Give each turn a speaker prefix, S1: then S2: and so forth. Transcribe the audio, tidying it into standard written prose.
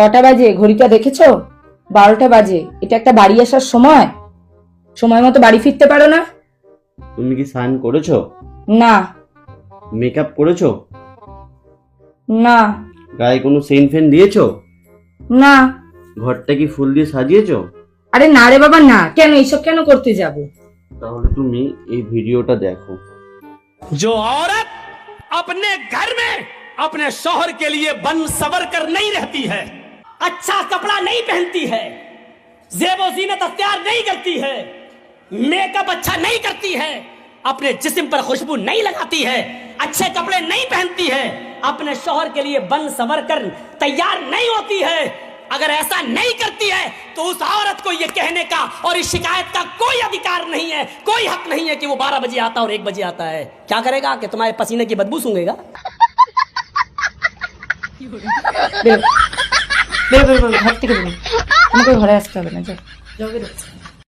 S1: কটা বাজে ঘড়িটা দেখেছো? 12টা বাজে। এটা একটা বাড়ি আসার সময়? সময় মতো বাড়ি ফিরতে পারো না?
S2: তুমি কি স্নান করেছো?
S1: না।
S2: মেকআপ করেছো?
S1: না।
S2: গায়ে কোনো সেন্ট ফেন দিয়েছো?
S1: না।
S2: ঘরটা কি ফুল দিয়ে সাজিয়েছো?
S1: আরে না রে বাবা না, কেন এইসব কেন করতে যাব?
S2: তাহলে তুমি এই ভিডিওটা দেখো।
S3: जो औरत अपने घर में अपने शौहर के लिए बन सवर कर नहीं रहती है, अच्छा कपड़ा नहीं पहनती है, जेबो जीनत अख्तियार नहीं करती है, मेकअप अच्छा नहीं करती है, अपने जिस्म पर खुशबू नहीं लगाती है, अच्छे कपड़े नहीं पहनती है, अपने शौहर के लिए बन सवर कर तैयार नहीं होती है, अगर ऐसा नहीं करती है तो उस औरत को यह कहने का और इस शिकायत का कोई अधिकार नहीं है, कोई हक नहीं है कि वो 12 बजे आता और 1 बजे आता है। क्या करेगा कि तुम्हारे पसीने की बदबू सूंघेगा?
S1: বেরো বেরো বেরো, ঘর থেকে বেরো। তোমাকে ঘরে আসতে হবে না, যাও যাও বেরো।